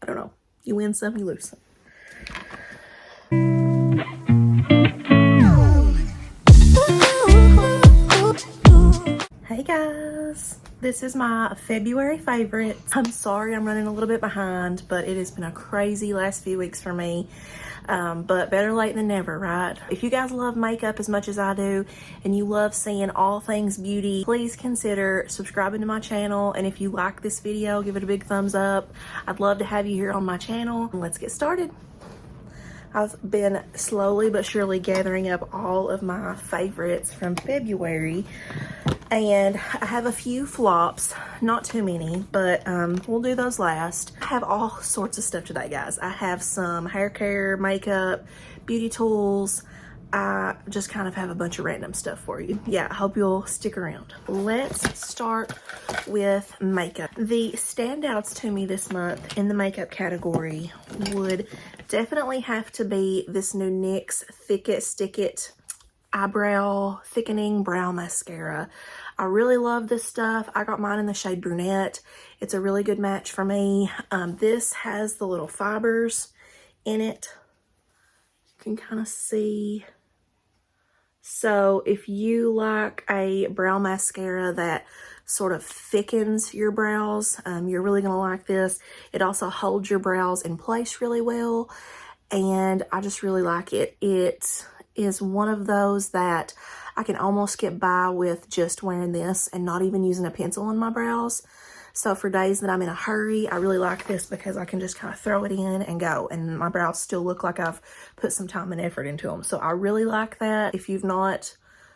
I don't know. You win some, you lose some. Hey guys, this is my February favorite. I'm sorry I'm running a little bit behind, but it has been a crazy last few weeks for me. But better late than never, right? If you guys love makeup as much as I do and you love seeing all things beauty, please consider subscribing to my channel. And if you like this video, give it a big thumbs up. I'd love to have you here on my channel. Let's get started. I've been slowly but surely gathering up all of my favorites from February, and I have a few flops, not too many, but we'll do those last. I have all sorts of stuff today, guys. I have some hair care, makeup, beauty tools. I just kind of have a bunch of random stuff for you. Yeah, I hope you'll stick around. Let's start with makeup. The standouts to me this month in the makeup category would definitely have to be this new NYX Thicket Eyebrow Thickening Brow Mascara. I really love this stuff. I got mine in the shade Brunette. It's a really good match for me. This has the little fibers in it. You can kind of see. So if you like a brow mascara that sort of thickens your brows, you're really gonna like this. It also holds your brows in place really well, and I just really like it. It is one of those that I can almost get by with just wearing this and not even using a pencil on my brows. So for days that I'm in a hurry, I really like this because I can just kind of throw it in and go, and my brows still look like I've put some time and effort into them. So I really like that. If you've not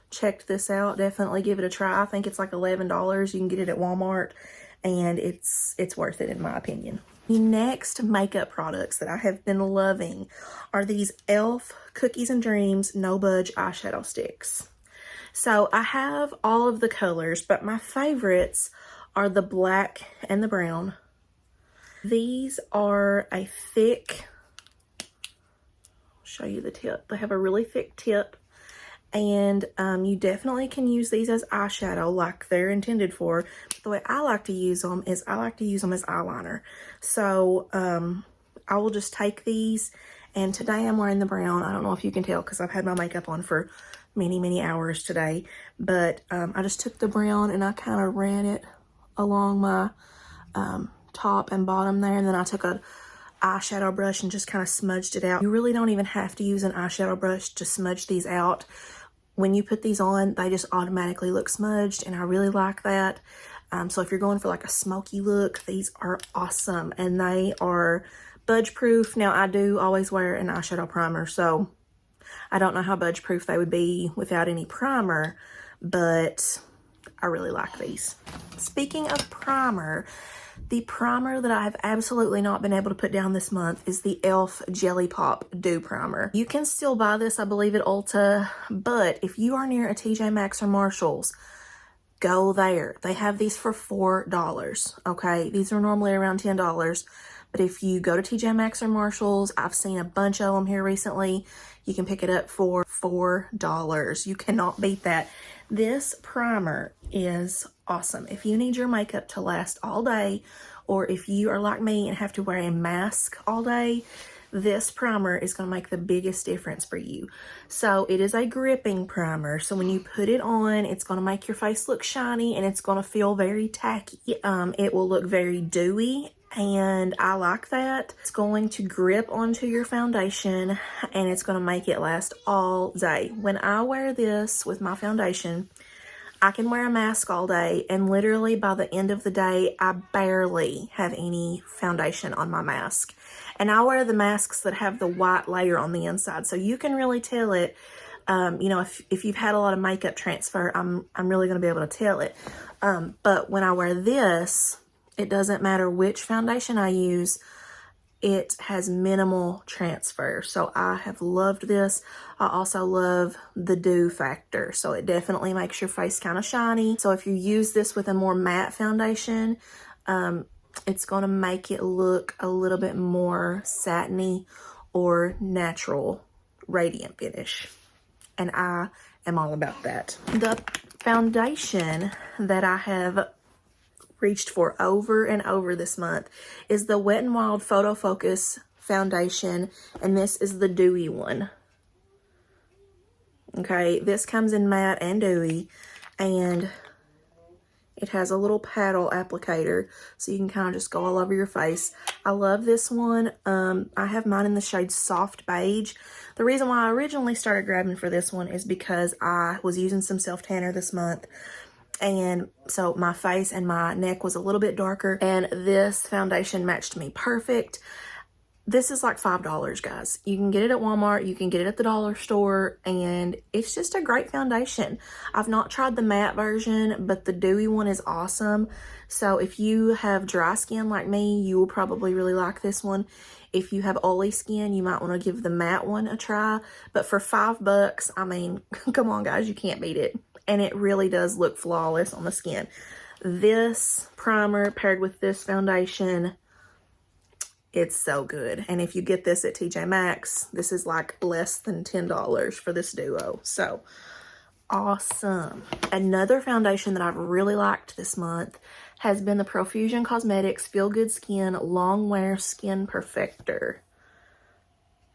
checked this out, definitely give it a try. I think it's like $11. You can get it at Walmart, and it's worth it in my opinion. The next makeup products that I have been loving are these e.l.f. Cookies and Dreams No Budge eyeshadow sticks. So I have all of the colors, but my favorites are the black and the brown. These are a thick, I'll show you the tip. They have a really thick tip, and you definitely can use these as eyeshadow like they're intended for. But the way I like to use them is I like to use them as eyeliner. So I will just take these, and today I'm wearing the brown. I don't know if you can tell because I've had my makeup on for many hours today, but I just took the brown and I kind of ran it along my top and bottom there, and then I took a eyeshadow brush and just kind of smudged it out. You really don't even have to use an eyeshadow brush to smudge these out. When you put these on, they just automatically look smudged, and I really like that. So if you're going for like a smoky look, these are awesome, and they are budge proof. Now I do always wear an eyeshadow primer, so I don't know how budge proof they would be without any primer, but I really like these. Speaking of primer, the primer that I have absolutely not been able to put down this month is the e.l.f. Jelly Pop Dew Primer. You can still buy this, I believe, at Ulta, but if you are near a TJ Maxx or Marshall's, go there. They have these for $4, okay? These are normally around $10, but if you go to TJ Maxx or Marshall's, I've seen a bunch of them here recently, you can pick it up for $4. You cannot beat that. This primer is awesome. If you need your makeup to last all day, or if you are like me and have to wear a mask all day, this primer is going to make the biggest difference for you. So it is a gripping primer. So when you put it on, it's going to make your face look shiny, and it's going to feel very tacky. It will look very dewy, and I like that. It's going to grip onto your foundation, and it's going to make it last all day. When I wear this with my foundation, I can wear a mask all day, and literally by the end of the day, I barely have any foundation on my mask. And I wear the masks that have the white layer on the inside, so you can really tell it. You know, if you've had a lot of makeup transfer, I'm really going to be able to tell it. But when I wear this, it doesn't matter which foundation I use, it has minimal transfer. So I have loved this. I also love the dew factor. So it definitely makes your face kind of shiny. So if you use this with a more matte foundation, it's going to make it look a little bit more satiny or natural, radiant finish. And I am all about that. The foundation that I have reached for over and over this month is the Wet n Wild Photo Focus foundation, and this is the dewy one. Okay, this comes in matte and dewy, and it has a little paddle applicator, so you can kind of just go all over your face. I love this one. I have mine in the shade Soft Beige. The reason why I originally started grabbing for this one is because I was using some self-tanner this month, and so my face and my neck was a little bit darker, and this foundation matched me perfect. This is like $5, guys. You can get it at Walmart, you can get it at the dollar store, and it's just a great foundation. I've not tried the matte version, but the dewy one is awesome. So if you have dry skin like me, you will probably really like this one. If you have oily skin, you might want to give the matte one a try. But for $5, I mean, come on guys, you can't beat it. And it really does look flawless on the skin. This primer paired with this foundation, it's so good. And if you get this at TJ Maxx, this is like less than $10 for this duo. So awesome. Another foundation that I've really liked this month has been the Profusion Cosmetics Feel Good Skin Long Wear Skin Perfector.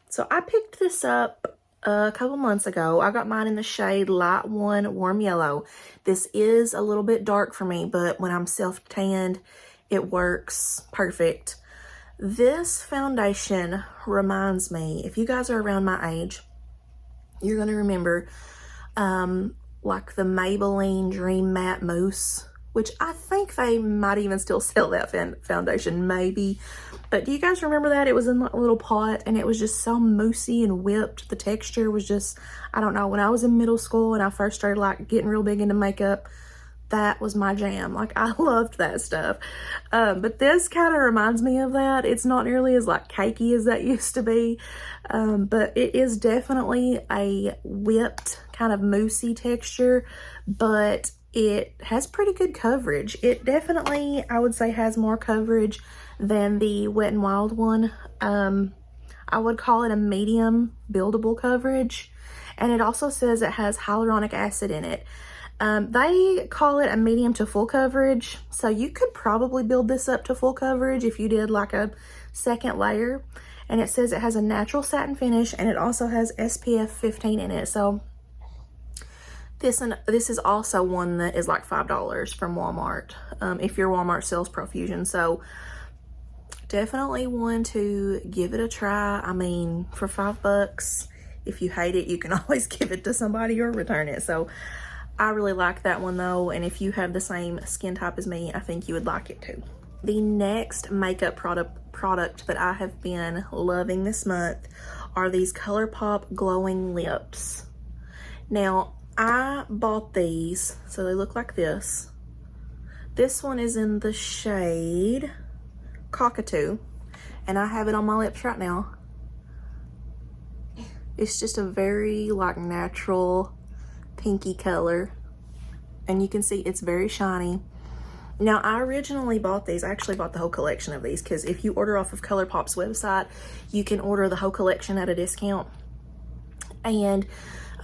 So I picked this up a couple months ago. I got mine in the shade Light 1 Warm Yellow. This is a little bit dark for me, but when I'm self-tanned, it works perfect. This foundation reminds me, if you guys are around my age, you're going to remember like the Maybelline Dream Matte Mousse, which I think they might even still sell that foundation, maybe. But do you guys remember that? It was in like a little pot, and it was just so moussey and whipped. The texture was just, I don't know, when I was in middle school and I first started like getting real big into makeup, that was my jam. Like, I loved that stuff. But this kind of reminds me of that. It's not nearly as like cakey as that used to be. But it is definitely a whipped kind of moussey texture, but it has pretty good coverage. It definitely, I would say, has more coverage than the Wet n Wild one. I would call it a medium buildable coverage. And it also says it has hyaluronic acid in it. They call it a medium to full coverage, so you could probably build this up to full coverage if you did like a second layer. And it says it has a natural satin finish, and it also has SPF 15 in it. So this is also one that is like $5 from Walmart, if your Walmart sells Profusion. So definitely one to give it a try. I mean, for $5, if you hate it, you can always give it to somebody or return it. So I really like that one though, and if you have the same skin type as me, I think you would like it too. The next makeup product that I have been loving this month are these Colourpop glowing lips. Now, I bought these, so they look like this. This one is in the shade Cockatoo, and I have it on my lips right now. It's just a very like natural pinky color, and you can see it's very shiny. Now, I originally bought these, I actually bought the whole collection of these, because if you order off of Colourpop's website, you can order the whole collection at a discount. And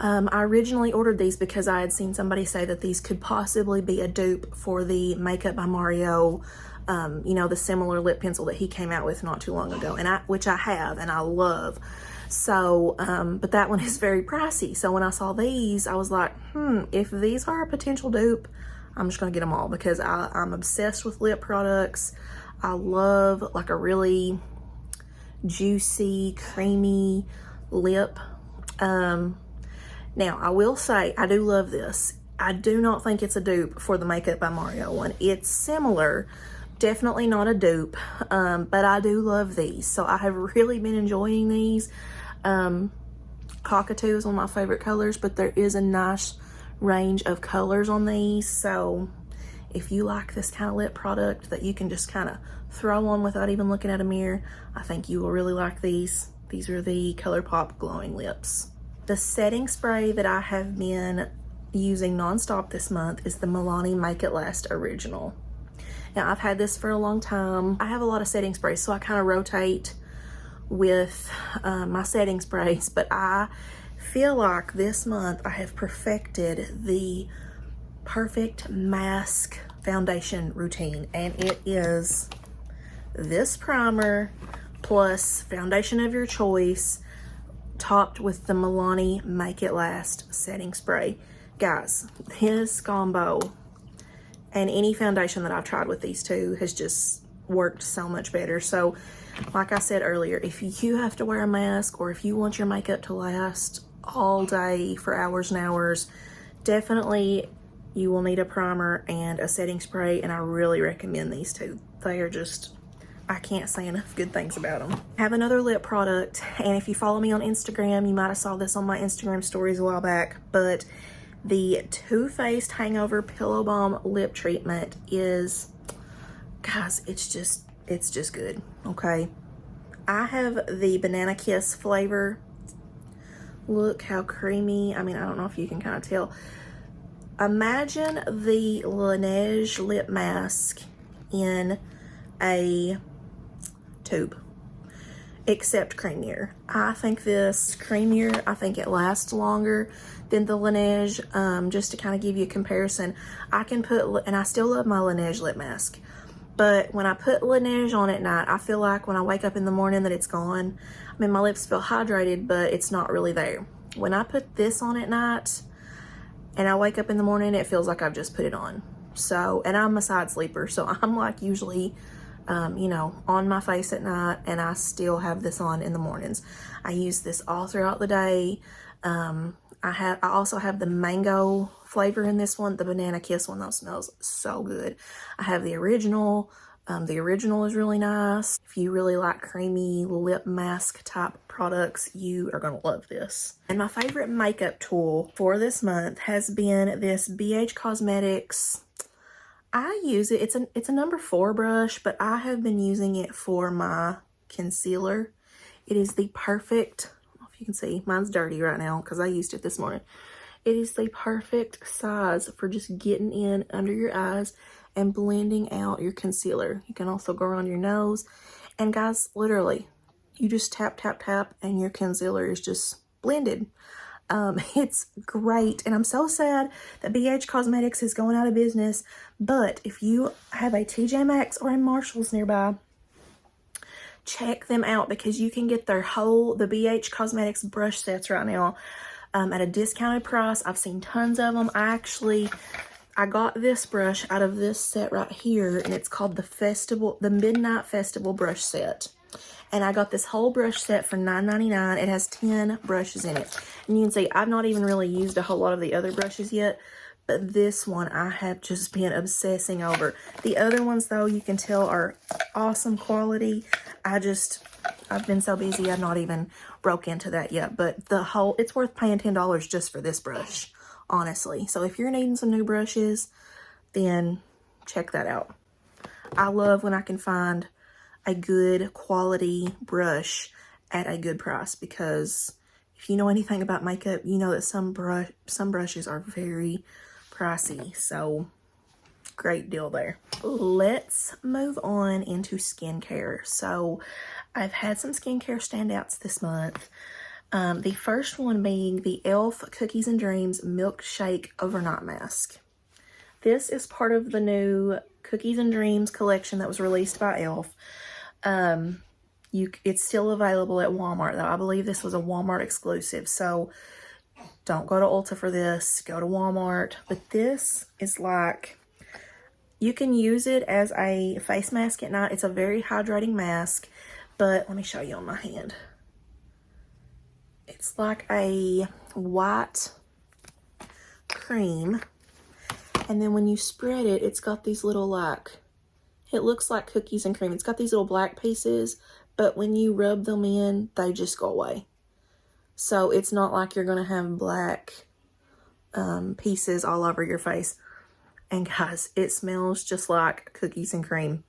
I originally ordered these because I had seen somebody say that these could possibly be a dupe for the Makeup by Mario, you know, the similar lip pencil that he came out with not too long ago, and which I have and I love. So, but that one is very pricey. So when I saw these, I was like, if these are a potential dupe, I'm just gonna get them all, because I'm obsessed with lip products. I love like a really juicy, creamy lip. Now, I will say, I do love this. I do not think it's a dupe for the Makeup by Mario one. It's similar, definitely not a dupe, but I do love these. So I have really been enjoying these. Cockatoo is one of my favorite colors, but there is a nice range of colors on these. So if you like this kind of lip product that you can just kind of throw on without even looking at a mirror, I think you will really like these. These are the Colourpop glowing lips. The setting spray that I have been using nonstop this month is the Milani Make It Last Original. Now, I've had this for a long time. I have a lot of setting sprays, so I kind of rotate with my setting sprays, but I feel like this month I have perfected the perfect mask foundation routine, and it is this primer plus foundation of your choice topped with the Milani Make It Last setting spray. Guys, this combo and any foundation that I've tried with these two has just worked so much better. So like I said earlier, if you have to wear a mask or if you want your makeup to last all day for hours and hours, definitely you will need a primer and a setting spray, and I really recommend these two. They are just, I can't say enough good things about them. I have another lip product, and if you follow me on Instagram, you might have saw this on my Instagram stories a while back, but the Too Faced Hangover Pillow Balm Lip Treatment is, guys, it's just good, okay? I have the Banana Kiss flavor. Look how creamy. I mean, I don't know if you can kind of tell. Imagine the Laneige lip mask in a tube, except creamier. I think this creamier. I think it lasts longer than the Laneige. Just to kind of give you a comparison, I can put, and I still love my Laneige lip mask, but when I put Laneige on at night, I feel like when I wake up in the morning that it's gone. I mean, my lips feel hydrated, but it's not really there. When I put this on at night and I wake up in the morning, it feels like I've just put it on. So, and I'm a side sleeper, so I'm like usually, you know, on my face at night, and I still have this on in the mornings. I use this all throughout the day. I also have the mango flavor in this one, the Banana Kiss one. That smells so good. I have the original. The original is really nice. If you really like creamy lip mask type products, you are gonna love this. And my favorite makeup tool for this month has been this BH Cosmetics. I use it, it's a number 4 brush, but I have been using it for my concealer. It is the perfect, I don't know if you can see, mine's dirty right now because I used it this morning. It is the perfect size for just getting in under your eyes and blending out your concealer. You can also go around your nose. And guys, literally, you just tap, tap, tap, and your concealer is just blended. It's great. And I'm so sad that BH Cosmetics is going out of business. But if you have a TJ Maxx or a Marshalls nearby, check them out because you can get their the BH Cosmetics brush sets right now at a discounted price. I've seen tons of them. I got this brush out of this set right here, and it's called the Midnight Festival brush set. And I got this whole brush set for $9.99. It has 10 brushes in it. And you can see I've not even really used a whole lot of the other brushes yet, but this one I have just been obsessing over. The other ones, though, you can tell are awesome quality. I've been so busy I've not even broke into that yet, but it's worth paying $10 just for this brush, honestly. So if you're needing some new brushes, then check that out. I love when I can find a good quality brush at a good price, because if you know anything about makeup, you know that some brushes are very pricey. So great deal there. Let's move on into skincare. So I've had some skincare standouts this month. The first one being the e.l.f. Cookies and Dreams Milkshake Overnight Mask. This is part of the new Cookies and Dreams collection that was released by e.l.f. It's still available at Walmart, though. I believe this was a Walmart exclusive, so don't go to Ulta for this. Go to Walmart. But this is like, you can use it as a face mask at night. It's a very hydrating mask, but let me show you on my hand. It's like a white cream, and then when you spread it, it's got these little it looks like cookies and cream. It's got these little black pieces, but when you rub them in, they just go away. So it's not like you're gonna have black pieces all over your face. And guys, it smells just like cookies and cream.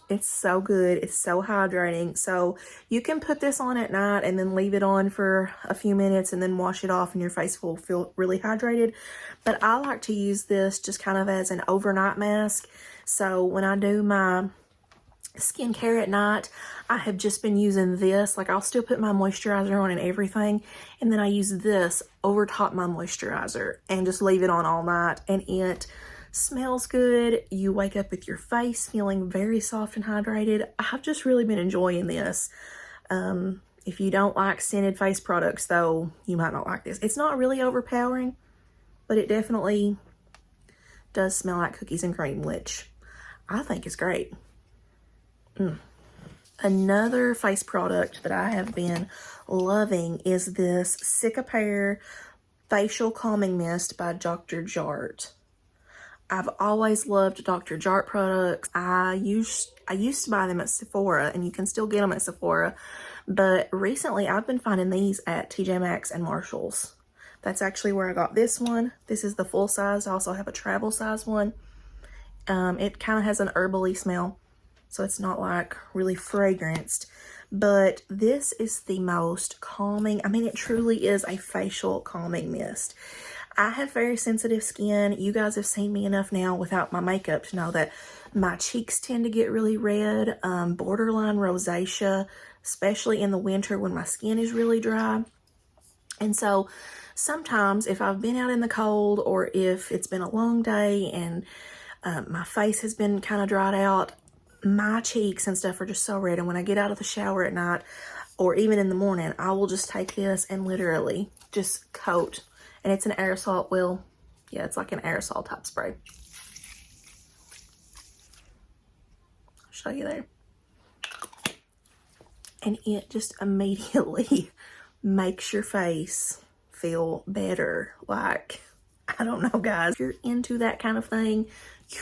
It's so good. It's so hydrating. So you can put this on at night and then leave it on for a few minutes and then wash it off, and your face will feel really hydrated. But I like to use this just kind of as an overnight mask. So when I do my skincare at night, I have just been using this. Like, I'll still put my moisturizer on and everything, and then I use this over top my moisturizer and just leave it on all night, and it smells good. You wake up with your face feeling very soft and hydrated. I've just really been enjoying this. If you don't like scented face products though, you might not like this. It's not really overpowering, but it definitely does smell like cookies and cream, which I think is great. Another face product that I have been loving is this Cicapair Facial Calming Mist by Dr. Jart. I've always loved Dr. Jart products. I used to buy them at Sephora, and you can still get them at Sephora, but recently I've been finding these at TJ Maxx and Marshall's. That's actually where I got this one. This is the full size. I also have a travel size one. It kind of has an herbally smell, so it's not like really fragranced, but this is the most calming. I mean, it truly is a facial calming mist. I have very sensitive skin. You guys have seen me enough now without my makeup to know that my cheeks tend to get really red, borderline rosacea, especially in the winter when my skin is really dry. And so sometimes if I've been out in the cold, or if it's been a long day and my face has been kind of dried out, my cheeks and stuff are just so red. And when I get out of the shower at night, or even in the morning, I will just take this and literally just coat. And it's an aerosol, well, yeah, it's like an aerosol type spray. I'll show you there. And it just immediately makes your face feel better. Like, I don't know, guys. If you're into that kind of thing,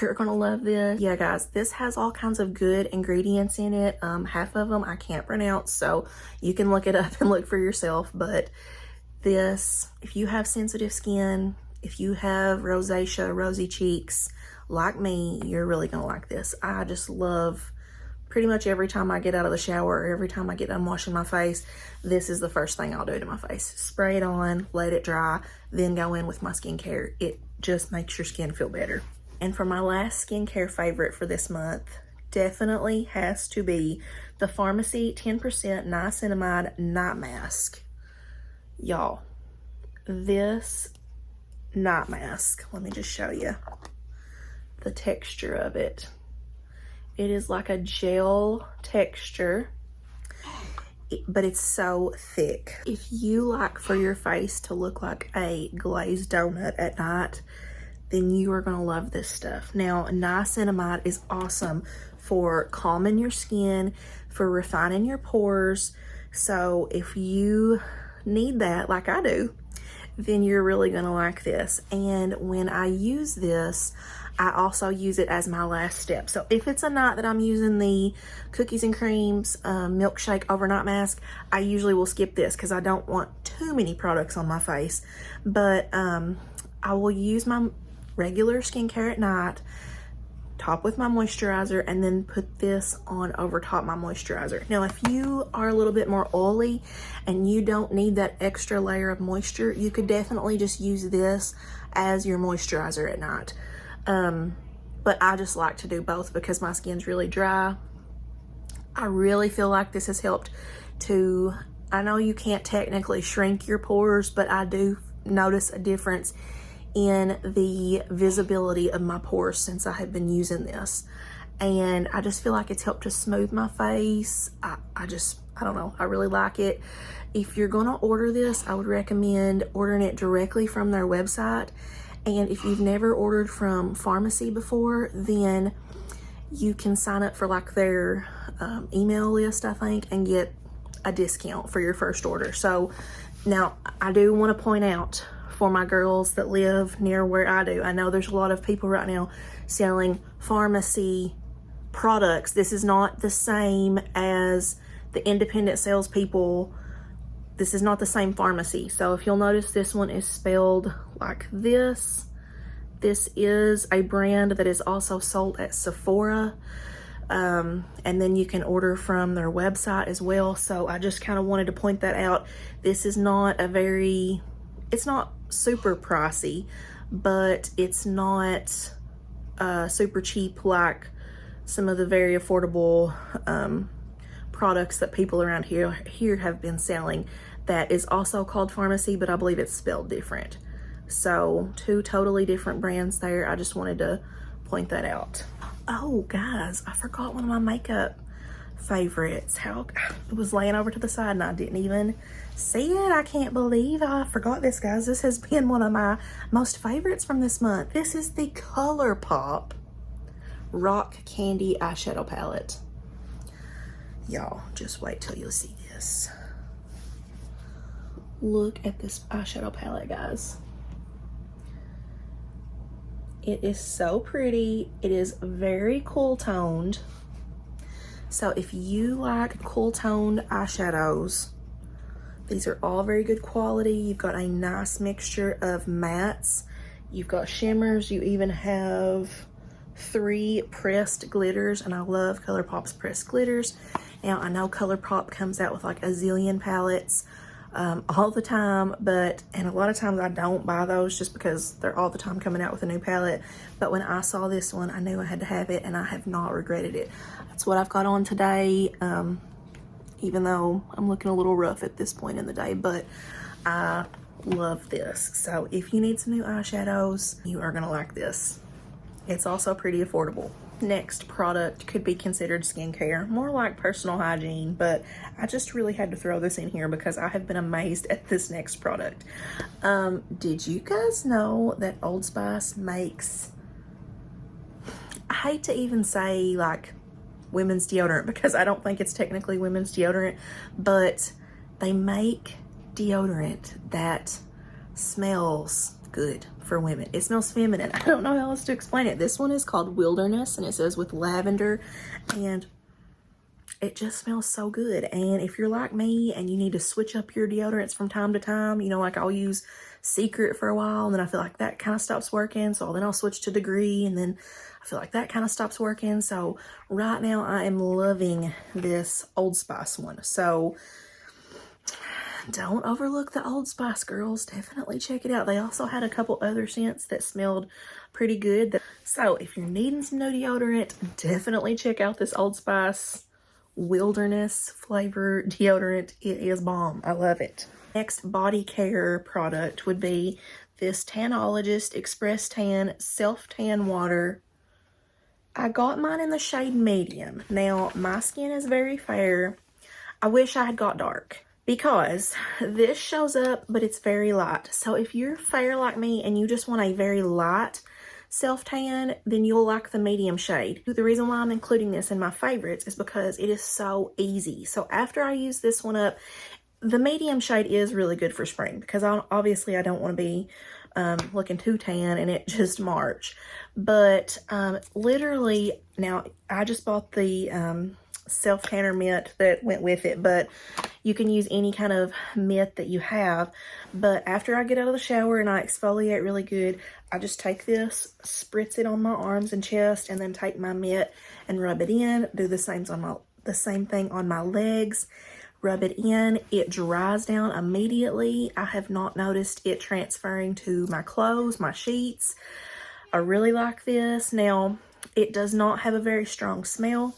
you're gonna love this. Yeah, guys, this has all kinds of good ingredients in it. Half of them I can't pronounce, so you can look it up and look for yourself. But this, if you have sensitive skin, if you have rosacea, rosy cheeks like me, you're really gonna like this. I just love, pretty much every time I get out of the shower, or every time I get done washing my face, this is the first thing I'll do to my face. Spray it on, let it dry, then go in with my skincare. It just makes your skin feel better. And for my last skincare favorite for this month, definitely has to be the Farmacy 10% niacinamide night mask. Y'all, this night mask, let me just show you the texture of it. It is like a gel texture, but it's so thick. If you like for your face to look like a glazed donut at night, then you are gonna love this stuff. Now, niacinamide is awesome for calming your skin, for refining your pores. So if you need that, like I do, then you're really gonna like this. And when I use this, I also use it as my last step. So if it's a night that I'm using the cookies and creams milkshake overnight mask, I usually will skip this because I don't want too many products on my face. But I will use my regular skincare at night, top with my moisturizer, and then put this on over top my moisturizer. Now, if you are a little bit more oily and you don't need that extra layer of moisture, you could definitely just use this as your moisturizer at night. But I just like to do both because my skin's really dry. I really feel like this has helped to, I know you can't technically shrink your pores, but I do notice a difference in the visibility of my pores since I have been using this. And I just feel like it's helped to smooth my face. I don't know, I really like it. If you're gonna order this, I would recommend ordering it directly from their website. And if you've never ordered from Farmacy before, then you can sign up for like their email list, I think, and get a discount for your first order. So now I do want to point out, for my girls that live near where I do, I know there's a lot of people right now selling Farmacy products. This is not the same as the independent salespeople. This is not the same Farmacy. So if you'll notice, this one is spelled like this. This is a brand that is also sold at Sephora. And then you can order from their website as well. So I just kind of wanted to point that out. This is not a very, it's not super pricey, but it's not super cheap like some of the very affordable products that people around here have been selling that is also called Farmacy, but I believe it's spelled different. So 2 totally different brands there. I just wanted to point that out. Oh guys, I forgot one of my makeup favorites. It was laying over to the side and I didn't even see it. I can't believe I forgot this, guys. This has been one of my most favorites from this month. This is the Colourpop Rock Candy eyeshadow palette. Y'all, just wait till you see this. Look at this eyeshadow palette, guys. It is so pretty. It is very cool toned. So if you like cool toned eyeshadows, these are all very good quality. You've got a nice mixture of mattes. You've got shimmers. You even have 3 pressed glitters, and I love Colourpop's pressed glitters. Now I know Colourpop comes out with like a zillion palettes all the time, and a lot of times I don't buy those just because they're all the time coming out with a new palette. But when I saw this one, I knew I had to have it, and I have not regretted it. That's what I've got on today, even though I'm looking a little rough at this point in the day, but I love this. So if you need some new eyeshadows, you are gonna like this. It's also pretty affordable. Next product could be considered skincare, more like personal hygiene, but I just really had to throw this in here because I have been amazed at this next product. Did you guys know that Old Spice makes, I hate to even say like women's deodorant because I don't think it's technically women's deodorant, but they make deodorant that smells good for women. It smells feminine. I don't know how else to explain it. This one is called Wilderness, and it says with lavender, and it just smells so good. And if you're like me and you need to switch up your deodorants from time to time, you know, like I'll use Secret for a while and then I feel like that kind of stops working, so then I'll switch to Degree, and then I feel like that kind of stops working. So right now I am loving this Old Spice one. So don't overlook the Old Spice, girls. Definitely check it out. They also had a couple other scents that smelled pretty good. So if you're needing some new deodorant, definitely check out this Old Spice Wilderness flavor deodorant. It is bomb. I love it. Next body care product would be this Tanologist Express Tan Self Tan Water. I got mine in the shade medium. Now my skin is very fair. I wish I had got dark, because this shows up, but it's very light. So if you're fair like me and you just want a very light self-tan, then you'll like the medium shade. The reason why I'm including this in my favorites is because it is so easy. So after I use this one up, the medium shade is really good for spring because obviously I don't want to be looking too tan and it just March. But literally, now I just bought the self-tanner mitt that went with it, but you can use any kind of mitt that you have. But after I get out of the shower and I exfoliate really good, I just take this, spritz it on my arms and chest, and then take my mitt and rub it in. Do the same thing on my legs. Rub it in. It dries down immediately. I have not noticed it transferring to my clothes, my sheets. I really like this. Now, it does not have a very strong smell.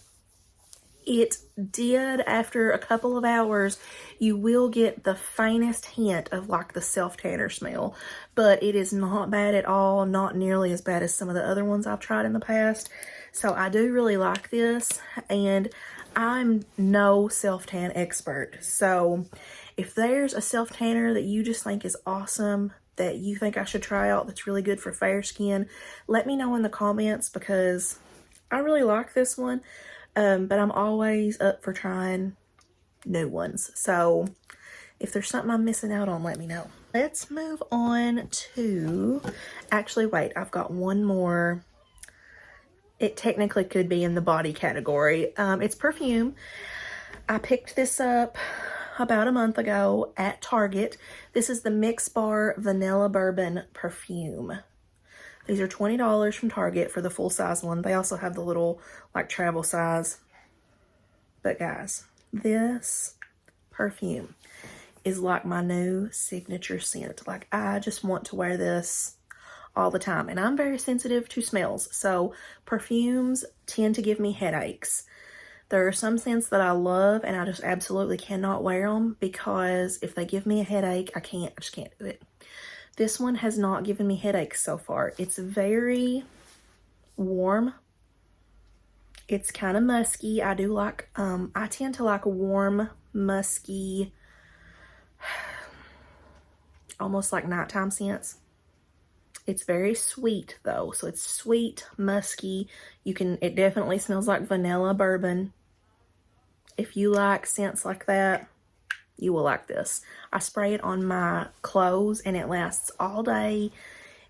It did, after a couple of hours, you will get the faintest hint of like the self-tanner smell, but it is not bad at all, not nearly as bad as some of the other ones I've tried in the past. So I do really like this, and I'm no self-tan expert. So if there's a self-tanner that you just think is awesome, that you think I should try out, that's really good for fair skin, let me know in the comments, because I really like this one. But I'm always up for trying new ones. So if there's something I'm missing out on, let me know. Let's move on to, actually wait, I've got one more. It technically could be in the body category. It's Perfume. I picked this up about a month ago at Target. This is the Mixbar Vanilla Bourbon Perfume. These are $20 from Target for the full size one. They also have the little like travel size. But guys, this perfume is like my new signature scent. Like I just want to wear this all the time. And I'm very sensitive to smells. So perfumes tend to give me headaches. There are some scents that I love and I just absolutely cannot wear them because if they give me a headache, I just can't do it. This one has not given me headaches so far. It's very warm. It's kind of musky. I do like, I tend to like warm, musky, almost like nighttime scents. It's very sweet though. So it's sweet, musky. It definitely smells like vanilla bourbon. If you like scents like that, you will like this. I spray it on my clothes and it lasts all day.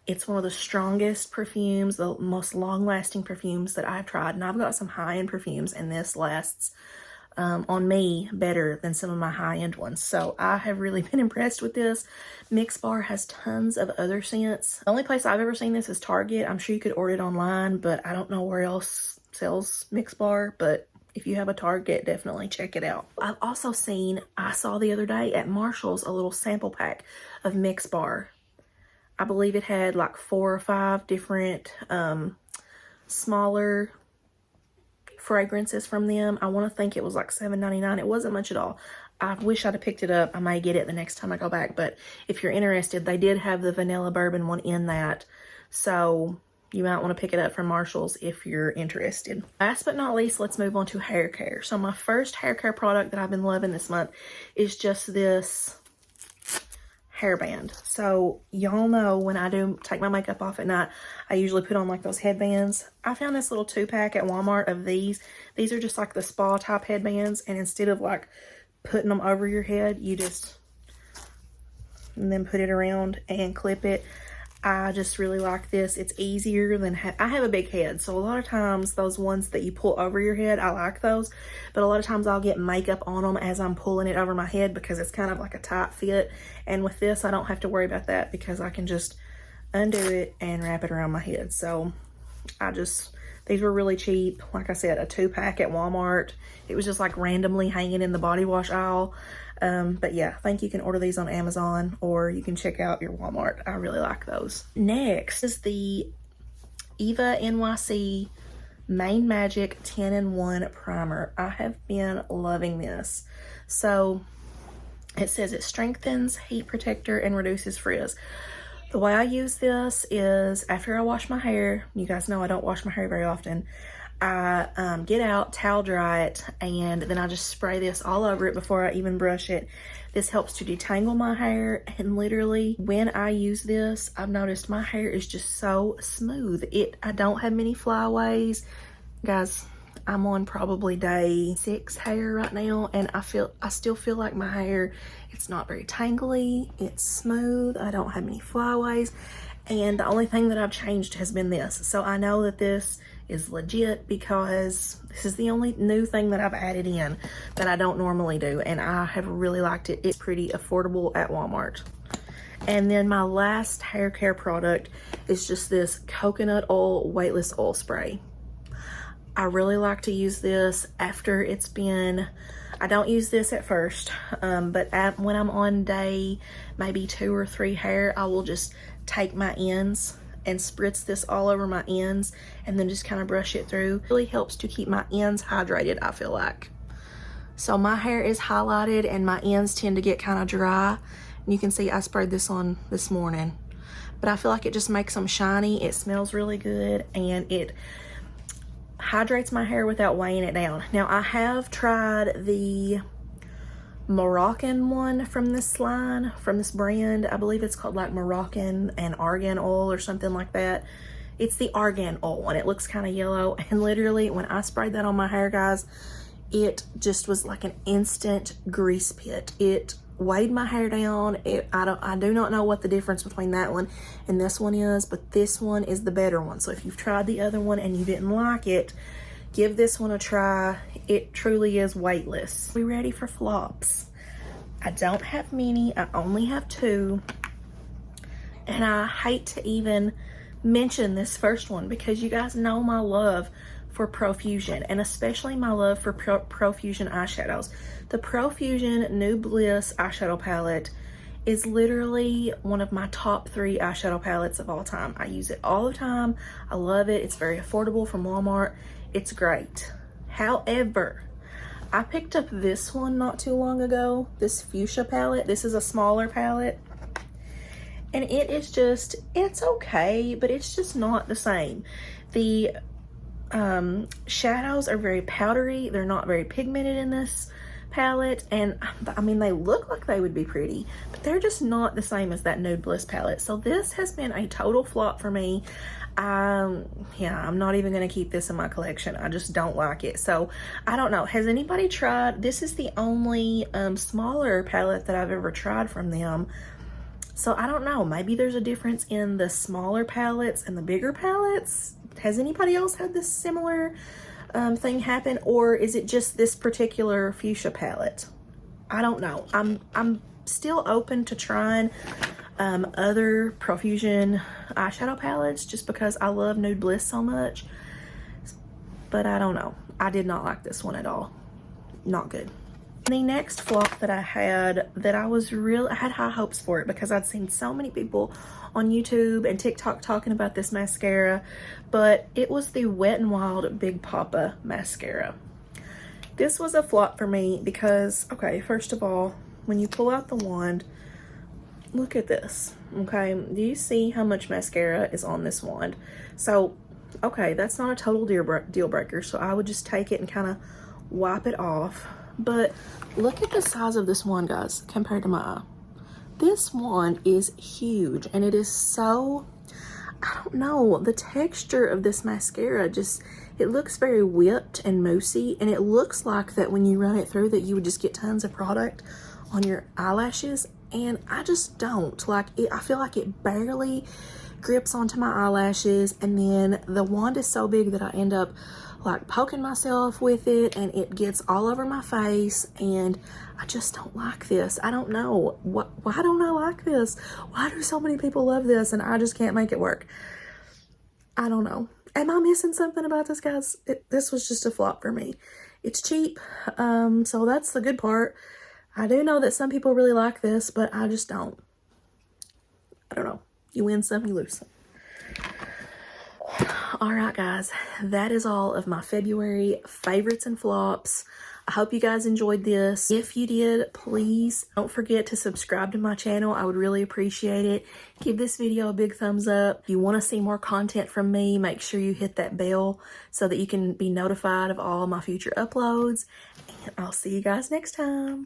It's one of the strongest perfumes, the most long-lasting perfumes that I've tried. And I've got some high-end perfumes, and this lasts on me better than some of my high-end ones. So I have really been impressed with this. Mixbar has tons of other scents. The only place I've ever seen this is Target. I'm sure you could order it online, but I don't know where else sells Mixbar. But if you have a Target, definitely check it out. I've also I saw the other day at Marshall's a little sample pack of Mixbar. I believe it had like 4 or 5 different smaller fragrances from them. I want to think it was like $7.99. It wasn't much at all. I wish I'd have picked it up. I may get it the next time I go back. But if you're interested, they did have the vanilla bourbon one in that. So you might want to pick it up from Marshall's if you're interested. Last but not least, let's move on to hair care. So my first hair care product that I've been loving this month is just this hairband. So y'all know when I do take my makeup off at night, I usually put on like those headbands. I found this little 2-pack at Walmart of these. These are just like the spa type headbands, and instead of like putting them over your head, you just and then put it around and clip it. I just really like this. It's easier than, I have a big head, so a lot of times those ones that you pull over your head, I like those, but a lot of times I'll get makeup on them as I'm pulling it over my head because it's kind of like a tight fit, and with this I don't have to worry about that because I can just undo it and wrap it around my head. So these were really cheap. Like I said, a 2-pack at Walmart. It was just like randomly hanging in the body wash aisle. But yeah, I think you can order these on Amazon or you can check out your Walmart. I really like those. Next is the Eva NYC Main Magic 10-in-1 Primer. I have been loving this. So it says it strengthens, heat protector, and reduces frizz. The way I use this is after I wash my hair, you guys know I don't wash my hair very often, I get out, towel dry it, and then I just spray this all over it before I even brush it. This helps to detangle my hair, and literally when I use this, I've noticed my hair is just so smooth. I don't have many flyaways. Guys, I'm on probably day 6 hair right now, and I still feel like my hair, it's not very tangly, it's smooth, I don't have many flyaways, and the only thing that I've changed has been this. So I know that this is legit because this is the only new thing that I've added in that I don't normally do, and I have really liked it. It's pretty affordable at Walmart. And then my last hair care product is just this coconut oil weightless oil spray. I really like to use this after it's been, I don't use this at first, but when I'm on day maybe 2 or 3 hair, I will just take my ends and spritz this all over my ends and then just kind of brush it through. It really helps to keep my ends hydrated, I feel like. So my hair is highlighted and my ends tend to get kind of dry. And you can see I sprayed this on this morning. But I feel like it just makes them shiny. It smells really good and it hydrates my hair without weighing it down. Now I have tried the Moroccan one from this line, from this brand. I believe it's called like Moroccan and Argan oil or something like that. It's the Argan oil and it looks kind of yellow, and literally when I sprayed that on my hair, guys, it just was like an instant grease pit. It weighed my hair down. I do not know what the difference between that one and this one is, but this one is the better one. So if you've tried the other one and you didn't like it, give this one a try. It truly is weightless. We ready for flops? I don't have many. I only have 2. And I hate to even mention this first one because you guys know my love for Profusion, and especially my love for Profusion eyeshadows. The Profusion New Bliss eyeshadow palette is literally one of my top 3 eyeshadow palettes of all time. I use it all the time. I love it. It's very affordable from Walmart. It's great. However, I picked up this one not too long ago, this fuchsia palette. This is a smaller palette, and it is just, it's okay, but it's just not the same. The shadows are very powdery. They're not very pigmented in this palette, and I mean, they look like they would be pretty, but they're just not the same as that Nude Bliss palette. So this has been a total flop for me. Yeah, I'm not even gonna keep this in my collection. I just don't like it. So I don't know, has anybody tried, this is the only smaller palette that I've ever tried from them. So I don't know, maybe there's a difference in the smaller palettes and the bigger palettes. Has anybody else had this similar thing happen, or is it just this particular fuchsia palette? I don't know. I'm still open to trying other Profusion eyeshadow palettes just because I love Nude Bliss so much, but I don't know. I did not like this one at all. Not good. The next flop that I had, that I had high hopes for it because I'd seen so many people on YouTube and TikTok talking about this mascara, but it was the Wet n Wild Big Papa mascara. This was a flop for me because, okay, first of all, when you pull out the wand, look at this, okay? Do you see how much mascara is on this wand? So, okay, that's not a total deal breaker, so I would just take it and kind of wipe it off. But look at the size of this wand, guys, compared to my eye. This wand is huge, and it is so, I don't know, the texture of this mascara just, it looks very whipped and moussey, and it looks like that when you run it through that you would just get tons of product on your eyelashes, and I just don't. Like, I feel like it barely grips onto my eyelashes, and then the wand is so big that I end up like poking myself with it, and it gets all over my face, and I just don't like this. I don't know why don't I like this? Why do so many people love this and I just can't make it work? I don't know. Am I missing something about this, guys? This was just a flop for me. It's cheap, so that's the good part. I do know that some people really like this, but I just don't. I don't know. You win some, you lose some. All right, guys, that is all of my February favorites and flops. I hope you guys enjoyed this. If you did, please don't forget to subscribe to my channel. I would really appreciate it. Give this video a big thumbs up. If you want to see more content from me, make sure you hit that bell so that you can be notified of all my future uploads. And I'll see you guys next time.